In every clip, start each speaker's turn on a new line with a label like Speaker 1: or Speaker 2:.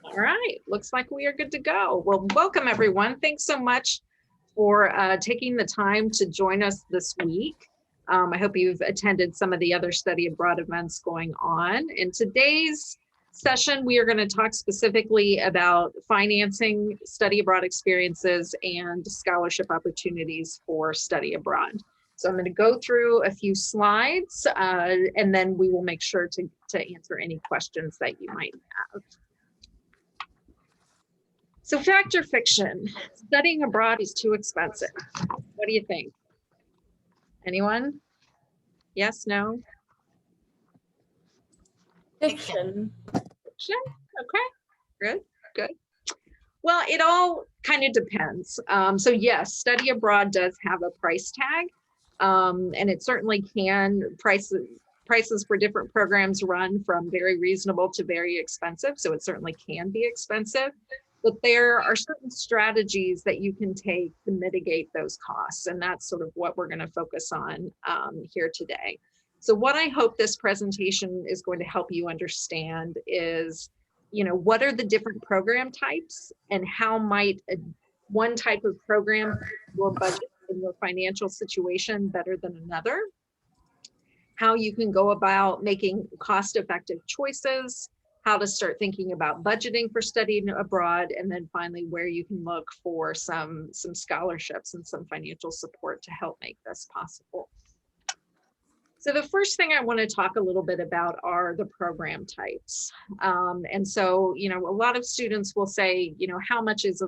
Speaker 1: All right, looks like we are good to go. Well, welcome everyone. Thanks so much for taking the time to join us this week. I hope you've attended some of the other study abroad events going on. In today's session, we are going to talk specifically about financing study abroad experiences and scholarship opportunities for study abroad. So I'm going to go through a few slides and then we will make sure to answer any questions that you might have. So fact or fiction, studying abroad is too expensive. What do you think? Anyone? Yes, no?
Speaker 2: Fiction.
Speaker 1: Fiction? Okay, good. Well, it all kind of depends. So yes, study abroad does have a price tag, and it certainly can. Prices for different programs run from very reasonable to very expensive, so it certainly can be expensive. But there are certain strategies that you can take to mitigate those costs, and that's sort of what we're going to focus on here today. So what I hope this presentation is going to help you understand is, what are the different program types and how might one type of program your budget and your financial situation better than another, how you can go about making cost-effective choices, how to start thinking about budgeting for studying abroad, and then finally where you can look for some scholarships and some financial support to help make this possible. So the first thing I want to talk a little bit about are the program types. And so, a lot of students will say, how much is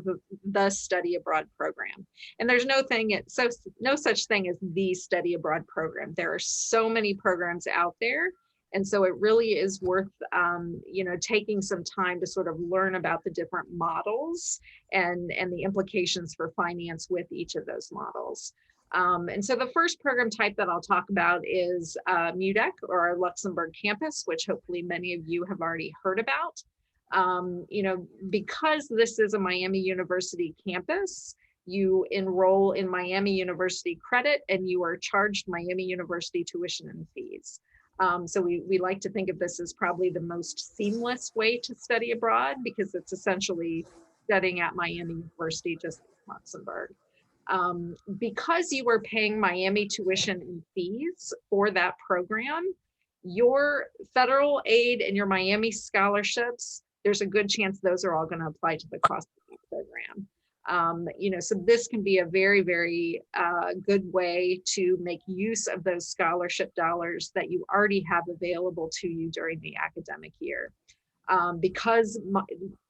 Speaker 1: the study abroad program? And there's no such thing as the study abroad program. There are so many programs out there. And so it really is worth, taking some time to sort of learn about the different models and the implications for finance with each of those models. And so the first program type that I'll talk about is MiamiOH or our Luxembourg campus, which hopefully many of you have already heard about. Because this is a Miami University campus, you enroll in Miami University credit and you are charged Miami University tuition and fees. So we like to think of this as probably the most seamless way to study abroad because it's essentially studying at Miami University, just like Luxembourg. Because you are paying Miami tuition and fees for that program, your federal aid and your Miami scholarships, there's a good chance those are all going to apply to the cost of the program. So this can be a very, very good way to make use of those scholarship dollars that you already have available to you during the academic year. Because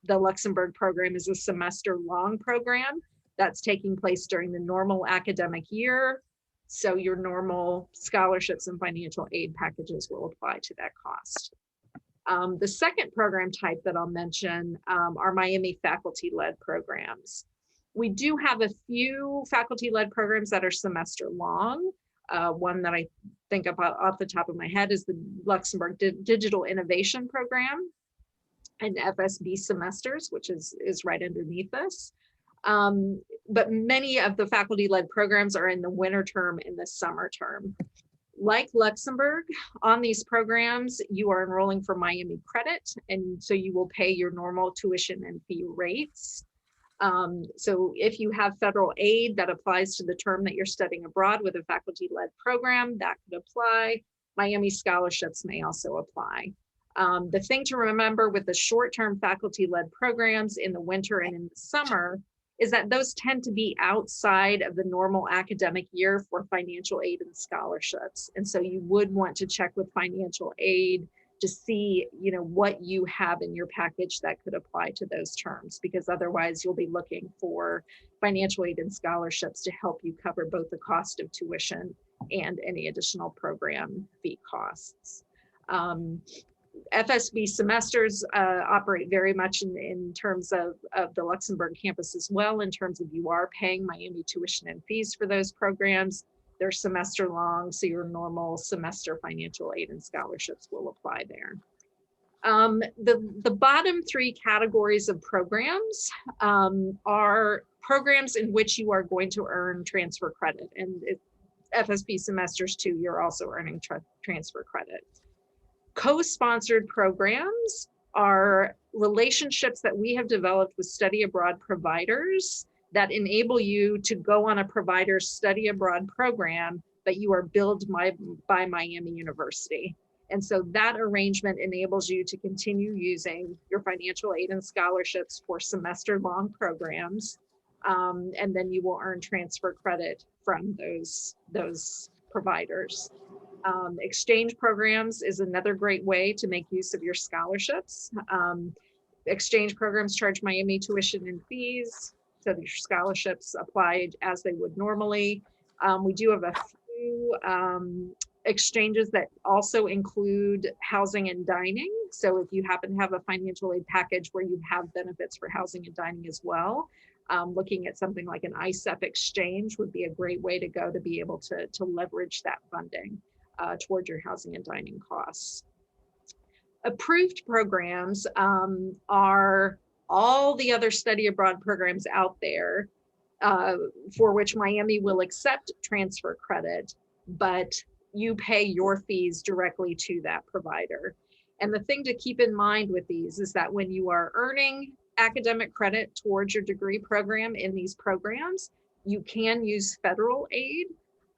Speaker 1: the Luxembourg program is a semester-long program that's taking place during the normal academic year, so your normal scholarships and financial aid packages will apply to that cost. The second program type that I'll mention are Miami faculty-led programs. We do have a few faculty-led programs that are semester long. One that I think about off the top of my head is the Luxembourg Digital Innovation Program and FSB semesters, which is right underneath this. But many of the faculty-led programs are in the winter term and the summer term. Like Luxembourg, on these programs, you are enrolling for Miami credit, and so you will pay your normal tuition and fee rates. So if you have federal aid that applies to the term that you're studying abroad with a faculty-led program, that could apply. Miami scholarships may also apply. The thing to remember with the short-term faculty-led programs in the winter and in the summer is that those tend to be outside of the normal academic year for financial aid and scholarships. And so you would want to check with financial aid to see, what you have in your package that could apply to those terms, because otherwise you'll be looking for financial aid and scholarships to help you cover both the cost of tuition and any additional program fee costs. FSB semesters operate very much in terms of the Luxembourg campus as well, in terms of you are paying Miami tuition and fees for those programs. They're semester long, so your normal semester financial aid and scholarships will apply there. The bottom three categories of programs are programs in which you are going to earn transfer credit. And FSP semesters too, you're also earning transfer credit. Co-sponsored programs are relationships that we have developed with study abroad providers that enable you to go on a provider's study abroad program, but you are billed by Miami University. And so that arrangement enables you to continue using your financial aid and scholarships for semester-long programs. And then you will earn transfer credit from those providers. Exchange programs is another great way to make use of your scholarships. Exchange programs charge Miami tuition and fees, so your scholarships apply as they would normally. We do have a few exchanges that also include housing and dining. So if you happen to have a financial aid package where you have benefits for housing and dining as well, looking at something like an ISEP exchange would be a great way to go to be able to leverage that funding toward your housing and dining costs. Approved programs are all the other study abroad programs out there for which Miami will accept transfer credit, but you pay your fees directly to that provider. And the thing to keep in mind with these is that when you are earning academic credit towards your degree program in these programs, you can use federal aid,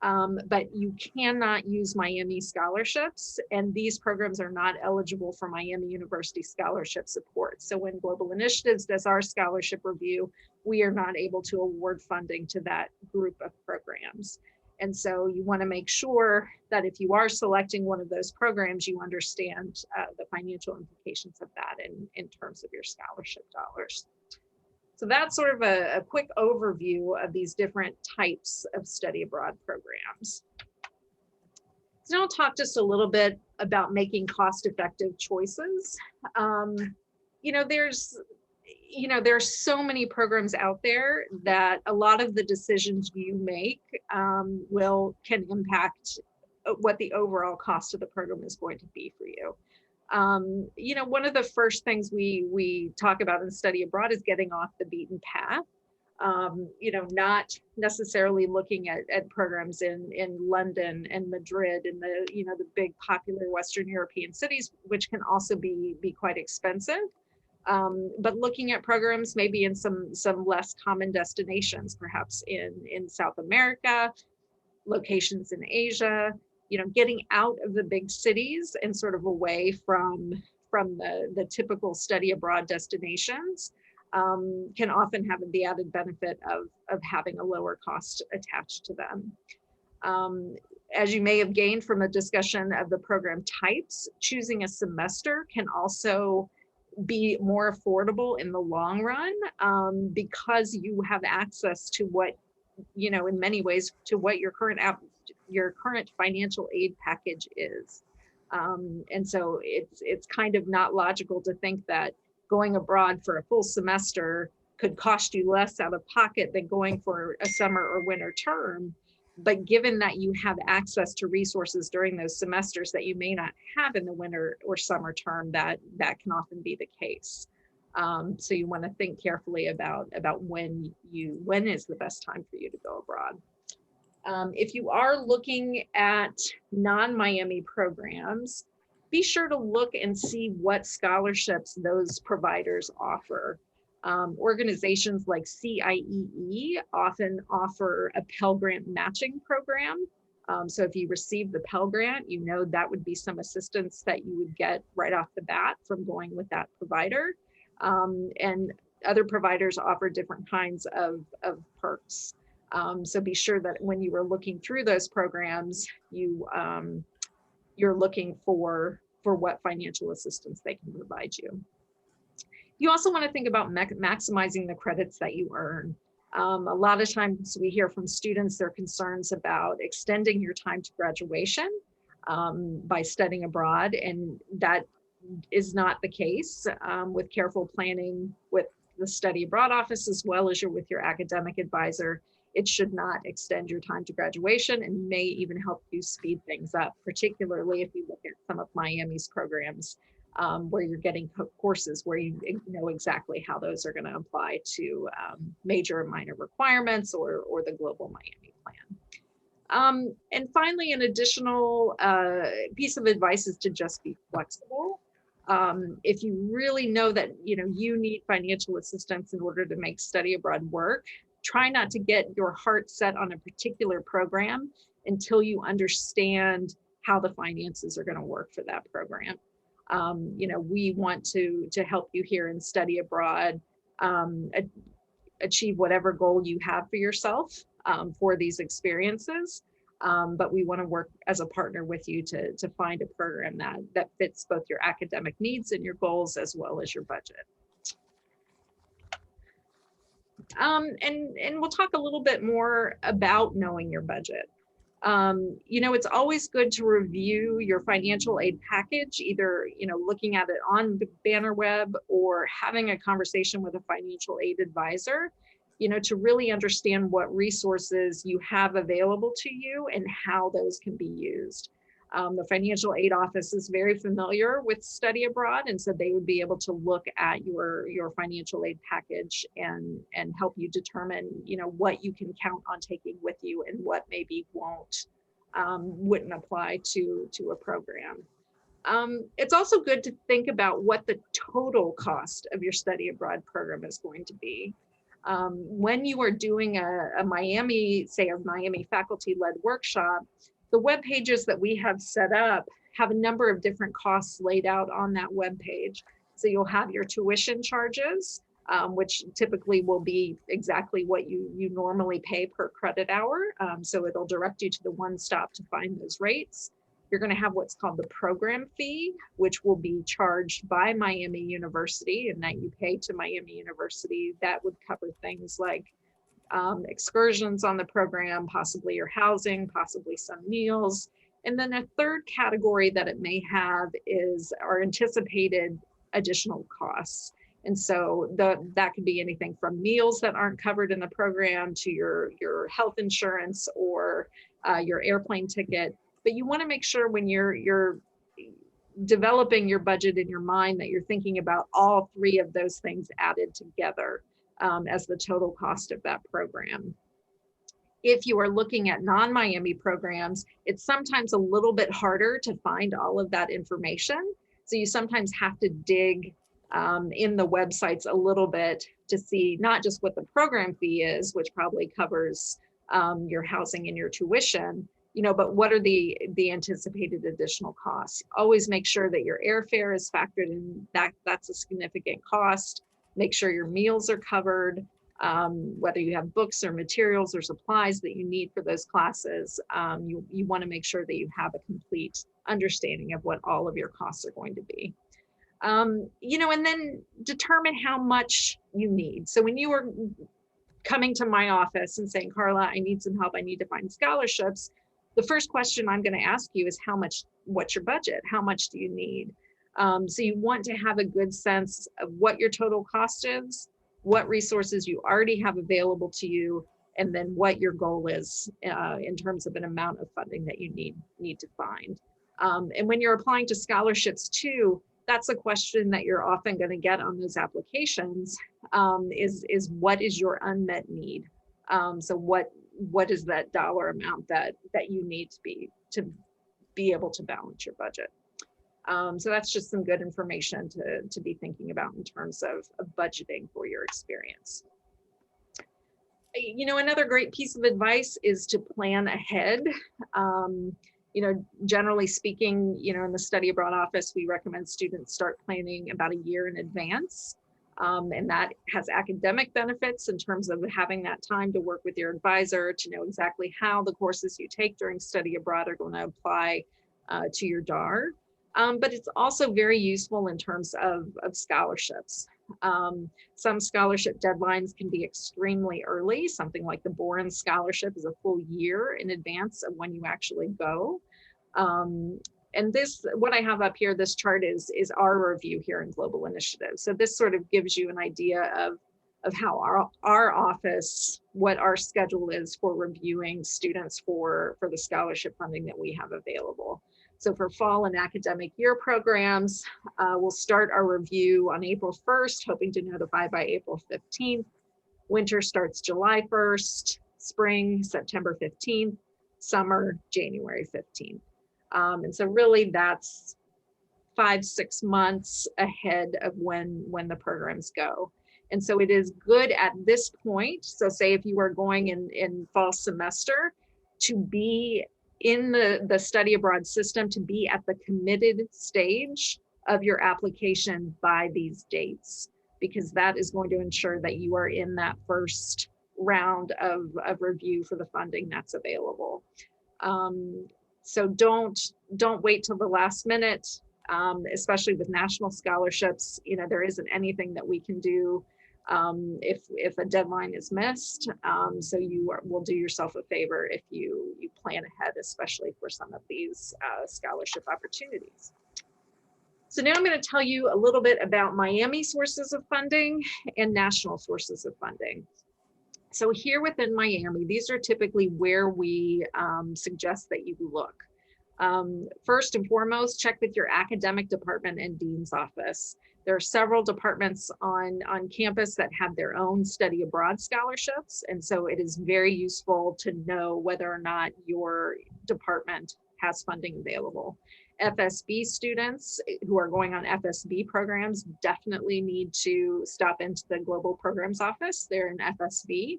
Speaker 1: but you cannot use Miami scholarships, and these programs are not eligible for Miami University scholarship support. So when Global Initiatives does our scholarship review, we are not able to award funding to that group of programs. And so you want to make sure that if you are selecting one of those programs, you understand the financial implications of that in terms of your scholarship dollars. So that's sort of a quick overview of these different types of study abroad programs. So now I'll talk just a little bit about making cost-effective choices. There's so many programs out there that a lot of the decisions you make can impact what the overall cost of the program is going to be for you. One of the first things we talk about in study abroad is getting off the beaten path. Not necessarily looking at programs in London and Madrid and the big popular Western European cities, which can also be quite expensive. But looking at programs maybe in some less common destinations, perhaps in South America, locations in Asia, getting out of the big cities and sort of away from the typical study abroad destinations can often have the added benefit of having a lower cost attached to them. As you may have gained from a discussion of the program types, choosing a semester can also be more affordable in the long run because you have access to what, in many ways, to what your current financial aid package is. And so it's kind of not logical to think that going abroad for a full semester could cost you less out of pocket than going for a summer or winter term. But given that you have access to resources during those semesters that you may not have in the winter or summer term, that can often be the case. So you want to think carefully about when is the best time for you to go abroad. If you are looking at non-Miami programs, be sure to look and see what scholarships those providers offer. Organizations like CIEE often offer a Pell Grant matching program. So if you receive the Pell Grant, that would be some assistance that you would get right off the bat from going with that provider. And other providers offer different kinds of perks. So be sure that when you are looking through those programs, you're looking for what financial assistance they can provide you. You also want to think about maximizing the credits that you earn. A lot of times we hear from students their concerns about extending your time to graduation by studying abroad, and that is not the case. With careful planning with the study abroad office, as well as with your academic advisor, it should not extend your time to graduation and may even help you speed things up, particularly if you look at some of Miami's programs where you're getting courses where you know exactly how those are going to apply to major and minor requirements or the global Miami plan. And finally, an additional piece of advice is to just be flexible. If you really know that you need financial assistance in order to make study abroad work, try not to get your heart set on a particular program until you understand how the finances are going to work for that program. We want to help you here in study abroad, achieve whatever goal you have for yourself for these experiences. But we want to work as a partner with you to find a program that fits both your academic needs and your goals, as well as your budget. And we'll talk a little bit more about knowing your budget. It's always good to review your financial aid package, either, looking at it on the banner web or having a conversation with a financial aid advisor, to really understand what resources you have available to you and how those can be used. The financial aid office is very familiar with study abroad, and so they would be able to look at your financial aid package and help you determine, what you can count on taking with you and what maybe wouldn't apply to a program. It's also good to think about what the total cost of your study abroad program is going to be. When you are doing a Miami faculty-led workshop, the web pages that we have set up have a number of different costs laid out on that web page. So you'll have your tuition charges, which typically will be exactly what you normally pay per credit hour. So it'll direct you to the one stop to find those rates. You're going to have what's called the program fee, which will be charged by Miami University and that you pay to Miami University. That would cover things like excursions on the program, possibly your housing, possibly some meals. And then a third category that it may have is our anticipated additional costs. And so that could be anything from meals that aren't covered in the program to your health insurance or your airplane ticket. But you want to make sure when you're developing your budget in your mind that you're thinking about all three of those things added together as the total cost of that program. If you are looking at non-Miami programs, it's sometimes a little bit harder to find all of that information. So you sometimes have to dig in the websites a little bit to see not just what the program fee is, which probably covers your housing and your tuition, but what are the anticipated additional costs. Always make sure that your airfare is factored in. That's a significant cost. Make sure your meals are covered, whether you have books or materials or supplies that you need for those classes. You want to make sure that you have a complete understanding of what all of your costs are going to be. And then determine how much you need. So when you are coming to my office and saying, Carla, I need some help, I need to find scholarships, the first question I'm going to ask you is what's your budget? How much do you need? So you want to have a good sense of what your total cost is, what resources you already have available to you, and then what your goal is in terms of an amount of funding that you need to find. And when you're applying to scholarships too, that's a question that you're often going to get on those applications, is what is your unmet need? So what is that dollar amount that you need to be able to balance your budget? So that's just some good information to be thinking about in terms of budgeting for your experience. Another great piece of advice is to plan ahead. Generally speaking, in the study abroad office, we recommend students start planning about a year in advance. And that has academic benefits in terms of having that time to work with your advisor to know exactly how the courses you take during study abroad are going to apply to your DAR. But it's also very useful in terms of scholarships. Some scholarship deadlines can be extremely early. Something like the Boren Scholarship is a full year in advance of when you actually go. And what I have up here, this chart is our review here in Global Initiative. So this sort of gives you an idea of how our office, what our schedule is for reviewing students for the scholarship funding that we have available. So for fall and academic year programs, we'll start our review on April 1st, hoping to notify by April 15th. Winter starts July 1st, spring, September 15th. summer, January 15th. And so really that's 5-6 months ahead of when the programs go. And so it is good at this point. So say if you are going in fall semester, to be in the study abroad system, to be at the committed stage of your application by these dates, because that is going to ensure that you are in that first round of review for the funding that's available. So don't wait till the last minute, especially with national scholarships. You know, there isn't anything that we can do if a deadline is missed. So you will do yourself a favor if you plan ahead, especially for some of these scholarship opportunities. So now I'm going to tell you a little bit about Miami sources of funding and national sources of funding. So here within Miami, these are typically where we suggest that you look. First and foremost, check with your academic department and dean's office. There are several departments on campus that have their own study abroad scholarships. And so it is very useful to know whether or not your department has funding available. FSB students who are going on FSB programs definitely need to stop into the Global Programs Office. They're in FSB.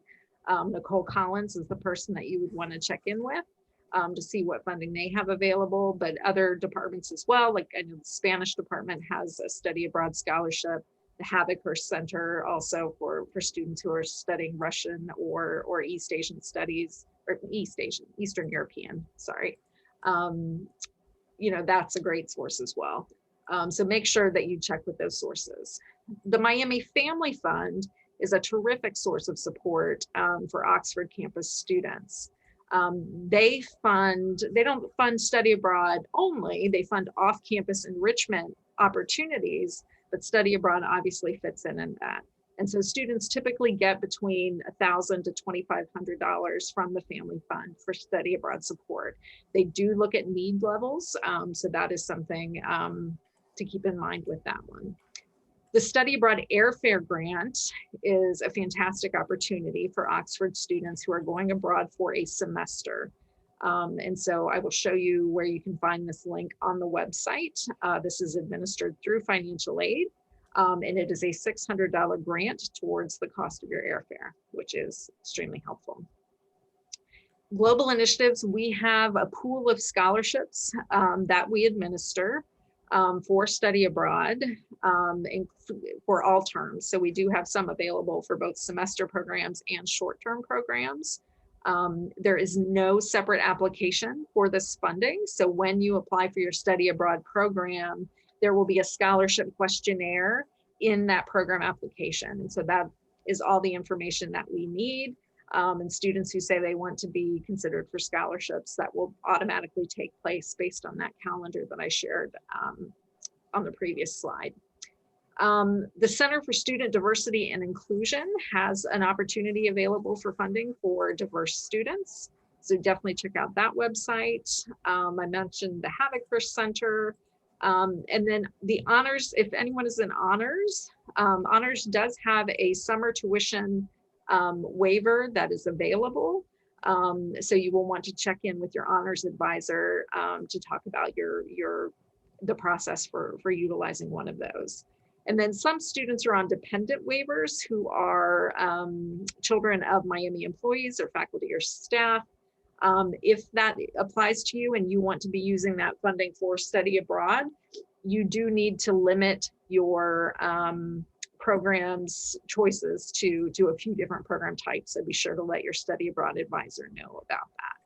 Speaker 1: Nicole Collins is the person that you would want to check in with to see what funding they have available, but other departments as well. Like I know the Spanish department has a study abroad scholarship, the Havikhurst Center also for students who are studying Russian or East Asian studies, or Eastern European, sorry. You know, that's a great source as well. So make sure that you check with those sources. The Miami Family Fund is a terrific source of support for Oxford campus students. They don't fund study abroad only, they fund off-campus enrichment opportunities, but study abroad obviously fits in that. And so students typically get between $1,000 to $2,500 from the Family Fund for study abroad support. They do look at need levels, so that is something to keep in mind with that one. The Study Abroad Airfare Grant is a fantastic opportunity for Oxford students who are going abroad for a semester. And so I will show you where you can find this link on the website. This is administered through financial aid. And it is a $600 grant towards the cost of your airfare, which is extremely helpful. Global initiatives, we have a pool of scholarships that we administer for study abroad for all terms. So we do have some available for both semester programs and short-term programs. There is no separate application for this funding. So when you apply for your study abroad program, there will be a scholarship questionnaire in that program application. And so that is all the information that we need. And students who say they want to be considered for scholarships, that will automatically take place based on that calendar that I shared on the previous slide. The Center for Student Diversity and Inclusion has an opportunity available for funding for diverse students. So definitely check out that website. I mentioned the Havikhurst Center. And then the honors, if anyone is in honors, honors does have a summer tuition waiver that is available. So you will want to check in with your honors advisor to talk about the process for utilizing one of those. And then some students are on dependent waivers who are children of Miami employees or faculty or staff. If that applies to you and you want to be using that funding for study abroad, you do need to limit your programs choices to a few different program types. So be sure to let your study abroad advisor know about that.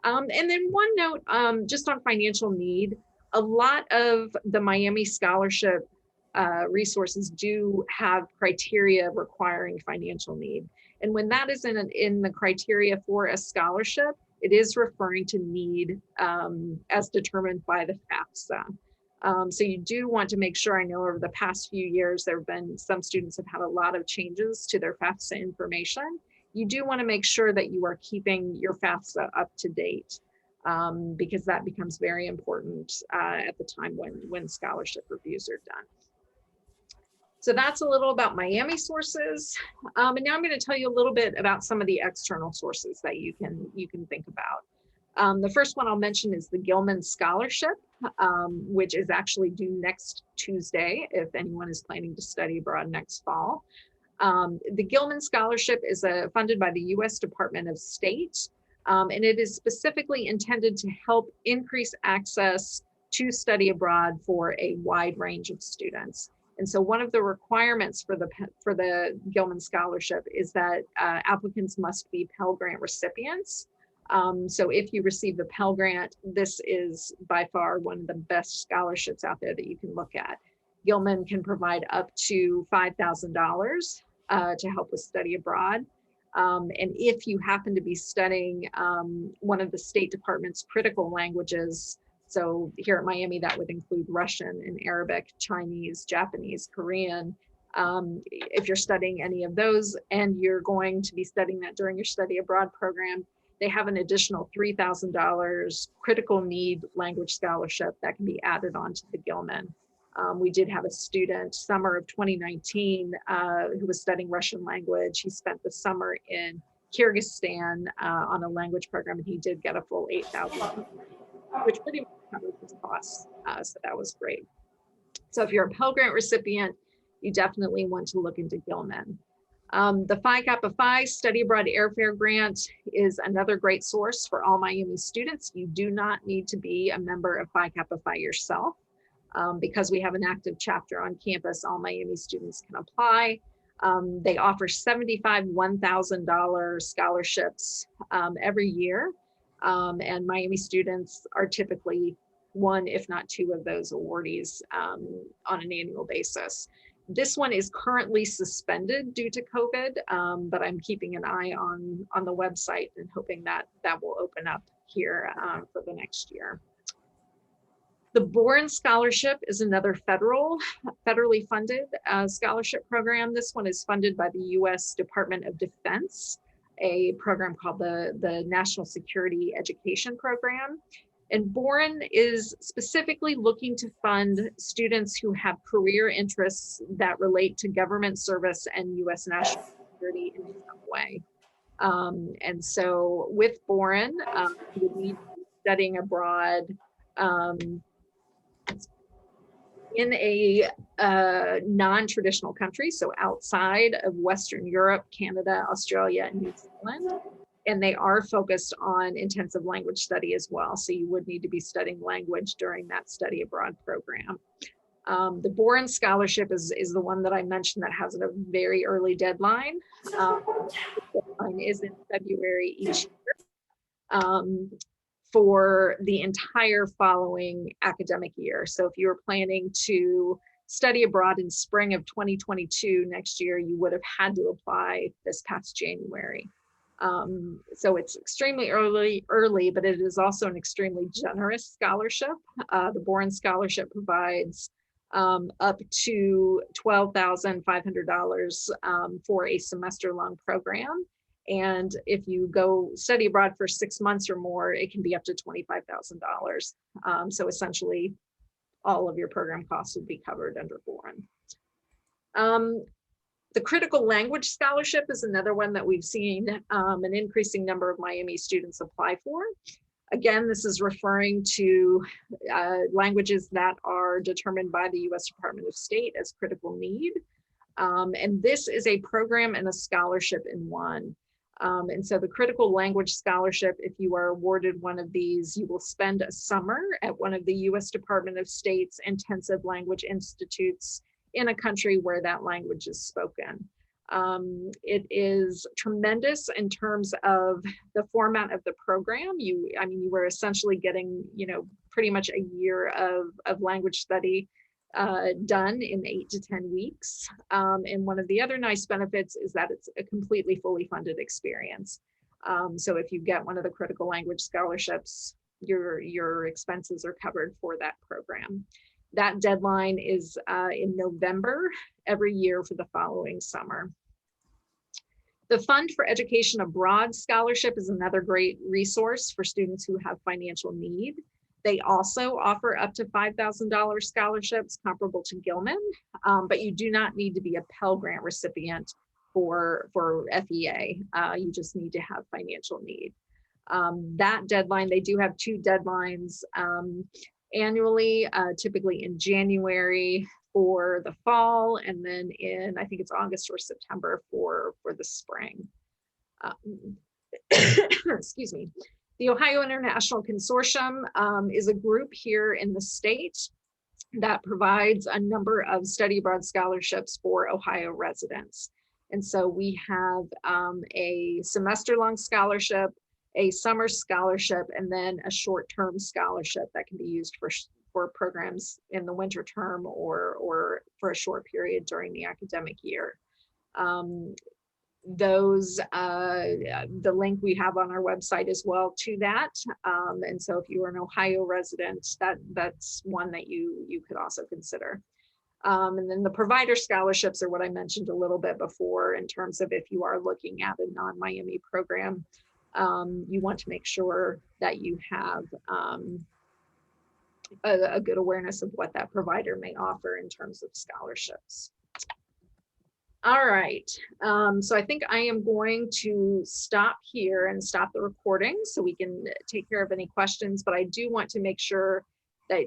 Speaker 1: And then one note, just on financial need, a lot of the Miami scholarship resources do have criteria requiring financial need. And when that is in the criteria for a scholarship, it is referring to need as determined by the FAFSA. So you do want to make sure, I know over the past few years, there have been some students have had a lot of changes to their FAFSA information. You do want to make sure that you are keeping your FAFSA up to date because that becomes very important at the time when scholarship reviews are done. So that's a little about Miami sources. And now I'm going to tell you a little bit about some of the external sources that you can think about. The first one I'll mention is the Gilman Scholarship, which is actually due next Tuesday if anyone is planning to study abroad next fall. The Gilman Scholarship is funded by the U.S. Department of State, and it is specifically intended to help increase access to study abroad for a wide range of students. And so one of the requirements for the Gilman Scholarship is that applicants must be Pell Grant recipients. So if you receive the Pell Grant, this is by far one of the best scholarships out there that you can look at. Gilman can provide up to $5,000 to help with study abroad. And if you happen to be studying one of the State Department's critical languages, so here at Miami, that would include Russian and Arabic, Chinese, Japanese, Korean. If you're studying any of those and you're going to be studying that during your study abroad program, they have an additional $3,000 critical need language scholarship that can be added onto the Gilman. We did have a student summer of 2019 who was studying Russian language. He spent the summer in Kyrgyzstan on a language program, and he did get a full $8,000, which pretty much covered his costs. So that was great. So if you're a Pell Grant recipient, you definitely want to look into Gilman. The Phi Kappa Phi Study Abroad Airfare Grant is another great source for all Miami students. You do not need to be a member of Phi Kappa Phi yourself. Because we have an active chapter on campus, all Miami students can apply. They offer $75 $1,000 scholarships every year. And Miami students are typically one, if not two of those awardees on an annual basis. This one is currently suspended due to COVID, but I'm keeping an eye on the website and hoping that that will open up here for the next year. The Boren Scholarship is another federally funded scholarship program. This one is funded by the U.S. Department of Defense, a program called the National Security Education Program. And Boren is specifically looking to fund students who have career interests that relate to government service and U.S. national security in some way. And so with Boren, you would need to be studying abroad in a non-traditional country, so outside of Western Europe, Canada, Australia, and New Zealand. And they are focused on intensive language study as well. So you would need to be studying language during that study abroad program. The Boren Scholarship is the one that I mentioned that has a very early deadline. The deadline is in February each year. For the entire following academic year. So if you were planning to study abroad in spring of 2022 next year, you would have had to apply this past January. So it's extremely early, but it is also an extremely generous scholarship. The Boren Scholarship provides up to $12,500 for a semester-long program. And if you go study abroad for 6 months or more, it can be up to $25,000. So essentially, all of your program costs would be covered under Boren. The Critical Language Scholarship is another one that we've seen an increasing number of Miami students apply for. Again, this is referring to languages that are determined by the U.S. Department of State as critical need. And this is a program and a scholarship in one. And so the Critical Language Scholarship, if you are awarded one of these, you will spend a summer at one of the U.S. Department of State's intensive language institutes in a country where that language is spoken. It is tremendous in terms of the format of the program. You were essentially getting, pretty much a year of language study done in 8 to 10 weeks. And one of the other nice benefits is that it's a completely fully funded experience. So if you get one of the critical language scholarships, your expenses are covered for that program. That deadline is in November every year for the following summer. The Fund for Education Abroad Scholarship is another great resource for students who have financial need. They also offer up to $5,000 scholarships comparable to Gilman, but you do not need to be a Pell Grant recipient for FEA. You just need to have financial need. That deadline, they do have two deadlines annually, typically in January for the fall, and then in, I think it's August or September for the spring. Excuse me. The Ohio International Consortium is a group here in the state that provides a number of study abroad scholarships for Ohio residents. And so we have a semester-long scholarship, a summer scholarship, and then a short-term scholarship that can be used for programs in the winter term or for a short period during the academic year. The link we have on our website as well to that. And so if you are an Ohio resident, that's one that you could also consider. And then the provider scholarships are what I mentioned a little bit before in terms of if you are looking at a non-Miami program, you want to make sure that you have a good awareness of what that provider may offer in terms of scholarships. All right, so I think I am going to stop here and stop the recording so we can take care of any questions, but I do want to make sure that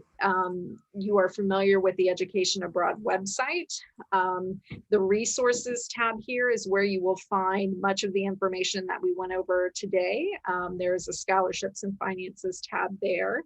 Speaker 1: you are familiar with the Education Abroad website. The resources tab here is where you will find much of the information that we went over today. There's a scholarships and finances tab there.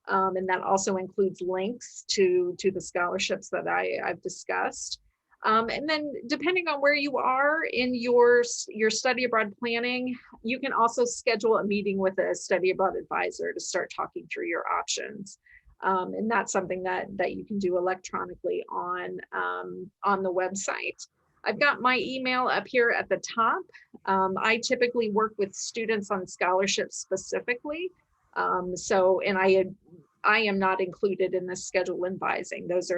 Speaker 1: And that also includes links to the scholarships that I've discussed. And then depending on where you are in your study abroad planning, you can also schedule a meeting with a study abroad advisor to start talking through your options. And that's something that you can do electronically on the website. I've got my email up here at the top. I typically work with students on scholarships specifically. And I am not included in the schedule advising. Those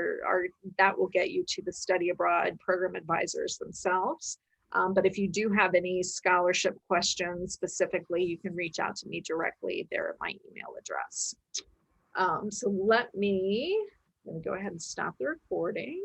Speaker 1: that will get you to the study abroad program advisors themselves. But if you do have any scholarship questions specifically, you can reach out to me directly there at my email address. So let me go ahead and stop the recording.